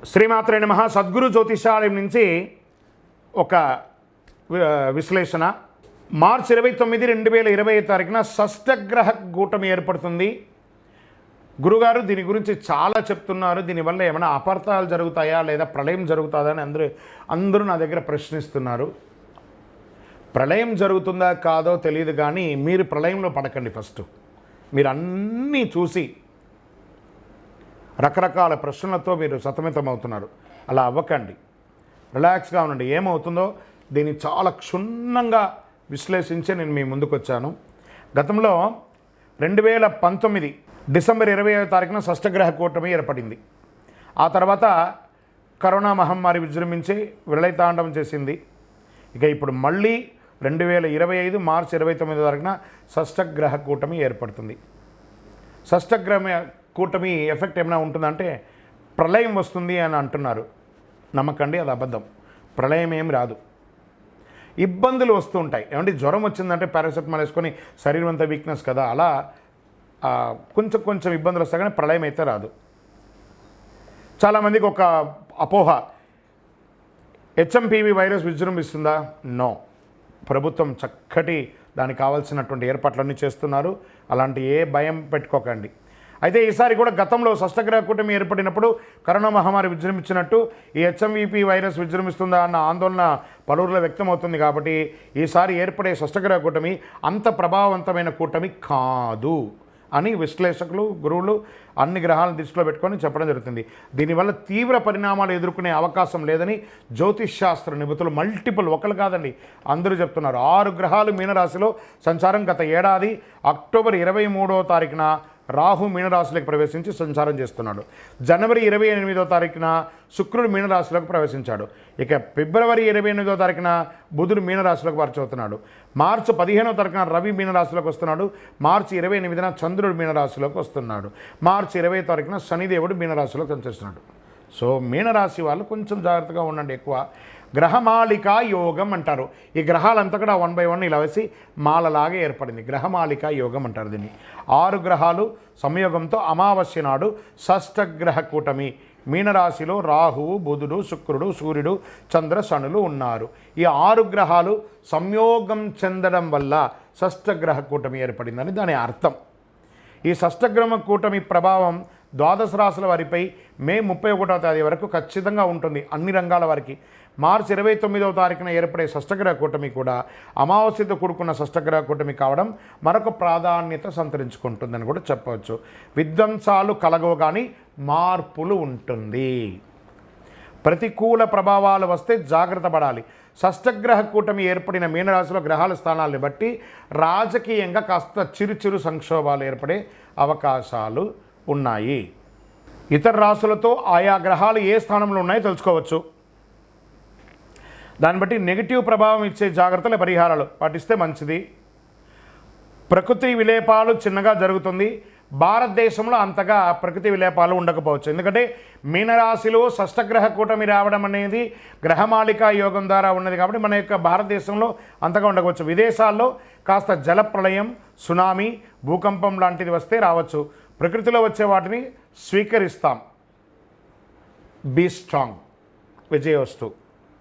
శ్రీమాత్రే నమః. సద్గురు జ్యోతిషాలయం నుంచి ఒక విశ్లేషణ. మార్చి 29, 2020 తారీఖున షష్టగ్రహ కూటమి ఏర్పడుతుంది. గురుగారు దీని గురించి చాలా చెప్తున్నారు. దీనివల్ల ఏమైనా అపార్థాలు జరుగుతాయా లేదా ప్రళయం జరుగుతుందా అని అందరూ నా దగ్గర ప్రశ్నిస్తున్నారు. ప్రళయం జరుగుతుందా కాదో తెలియదు, కానీ మీరు ప్రళయంలో పడకండి. ఫస్ట్ మీరు అన్నీ చూసి రకరకాల ప్రశ్నలతో మీరు సతమతమవుతున్నారు. అలా అవ్వకండి, రిలాక్స్గా ఉండండి. ఏమవుతుందో దీన్ని చాలా క్షుణ్ణంగా విశ్లేషించి నేను మీ ముందుకు వచ్చాను. గతంలో 2019 డిసెంబర్ 25వ తారీఖున షష్టగ్రహ కూటమి ఏర్పడింది. ఆ తర్వాత కరోనా మహమ్మారి విజృంభించి విలయతాండవం చేసింది. ఇక ఇప్పుడు మళ్ళీ 2025 మార్చి 29వ తారీఖున షష్టగ్రహ కూటమి ఏర్పడుతుంది. షష్టగ్రహ కూటమి ఎఫెక్ట్ ఏమైనా ఉంటుందంటే ప్రళయం వస్తుంది అని అంటున్నారు. నమ్మకండి, అది అబద్ధం. ప్రళయం ఏం రాదు. ఇబ్బందులు వస్తూ ఉంటాయి. ఏమంటే జ్వరం వచ్చిందంటే పారాసెటమాల్ వేసుకొని శరీరం అంతా వీక్నెస్ కదా, అలా కొంచెం ఇబ్బందులు వస్తాయి, కానీ ప్రళయం అయితే రాదు. చాలామందికి ఒక అపోహ, హెచ్ఎంపీవీ వైరస్ విజృంభిస్తుందా? నో. ప్రభుత్వం చక్కటి దానికి కావాల్సినటువంటి ఏర్పాట్లన్నీ చేస్తున్నారు. అలాంటి ఏ భయం పెట్టుకోకండి. అయితే ఈసారి కూడా గతంలో షష్టగ్రహ కూటమి ఏర్పడినప్పుడు కరోనా మహమ్మారి విజృంభించినట్టు ఈ హెచ్ఎంవీపీ వైరస్ విజృంభిస్తుందా అన్న ఆందోళన పలువురిలో వ్యక్తమవుతుంది. కాబట్టి ఈసారి ఏర్పడే షష్టగ్రహ కూటమి అంత ప్రభావవంతమైన కూటమి కాదు అని విశ్లేషకులు, గురువులు అన్ని గ్రహాలను దృష్టిలో పెట్టుకొని చెప్పడం జరుగుతుంది. దీనివల్ల తీవ్ర పరిణామాలు ఎదుర్కొనే అవకాశం లేదని జ్యోతిష్ శాస్త్ర నిపుణులు మల్టిపుల్, ఒకరు కాదండి, అందరూ చెప్తున్నారు. 6 గ్రహాలు మీనరాశిలో సంచారం. గత ఏడాది అక్టోబర్ 23వ తారీఖున రాహు మీనరాశిలోకి ప్రవేశించి సంచారం చేస్తున్నాడు. జనవరి 28వ తారీఖున శుక్రుడు మీనరాశిలోకి ప్రవేశించాడు. ఇక ఫిబ్రవరి 28వ తారీఖున బుధుడు మీనరాశిలోకి మార్చవుతున్నాడు. మార్చి 15వ తారీఖున రవి మీనరాశిలోకి వస్తున్నాడు. మార్చి 28న చంద్రుడు మీనరాశిలోకి వస్తున్నాడు. మార్చి 20వ తారీఖున శనిదేవుడు మీనరాశిలోకి సంచరిస్తున్నాడు. సో మీనరాశి వాళ్ళు కొంచెం జాగ్రత్తగా ఉండండి. ఎక్కువ గ్రహమాలికా యోగం అంటారు. ఈ గ్రహాలంతా కూడా 1 by 1 ఇలా వేసి మాలలాగా ఏర్పడింది. గ్రహమాలికా యోగం అంటారు దీన్ని. 6 గ్రహాలు సంయోగంతో అమావాస్య నాడు షష్టగ్రహ కూటమి మీనరాశిలో రాహువు, బుధుడు, శుక్రుడు, సూర్యుడు, చంద్ర, శనులు ఉన్నారు. ఈ 6 గ్రహాలు సంయోగం చెందడం వల్ల షష్టగ్రహ కూటమి ఏర్పడిందని దాని అర్థం. ఈ షష్టగ్రహ కూటమి ప్రభావం 12 రాశుల వారిపై మే 31వ తేదీ వరకు ఖచ్చితంగా ఉంటుంది, అన్ని రంగాల వారికి. మార్చి 29వ తారీఖున ఏర్పడే షష్టగ్రహ కూటమి కూడా అమావాస్యతో కూడుకున్న షష్టగ్రహ కూటమి కావడం మరొక ప్రాధాన్యత సంతరించుకుంటుందని కూడా చెప్పవచ్చు. విధ్వంసాలు కలగవు, కానీ మార్పులు ఉంటుంది. ప్రతికూల ప్రభావాలు వస్తే జాగ్రత్త పడాలి. షష్టగ్రహ కూటమి ఏర్పడిన మీనరాశిలో గ్రహాల స్థానాలను బట్టి రాజకీయంగా కాస్త చిరు సంక్షోభాలు ఏర్పడే అవకాశాలు ఉన్నాయి. ఇతర రాశులతో ఆయా గ్రహాలు ఏ స్థానంలో ఉన్నాయో తెలుసుకోవచ్చు. దాన్ని బట్టి నెగిటివ్ ప్రభావం ఇచ్చే జాగ్రత్తల పరిహారాలు పాటిస్తే మంచిది. ప్రకృతి విలేపాలు చిన్నగా జరుగుతుంది. భారతదేశంలో అంతగా ప్రకృతి విలేపాలు ఉండకపోవచ్చు. ఎందుకంటే మీనరాశిలో షష్టగ్రహ కూటమి రావడం అనేది గ్రహమాలికా యోగం ద్వారా ఉన్నది కాబట్టి మన యొక్క భారతదేశంలో అంతగా ఉండకపోవచ్చు. విదేశాల్లో కాస్త జలప్రళయం, సునామీ, భూకంపం లాంటిది వస్తే రావచ్చు. ప్రకృతిలో వచ్చే వాటిని స్వీకరిస్తాం. Be strong. విజయోస్తు.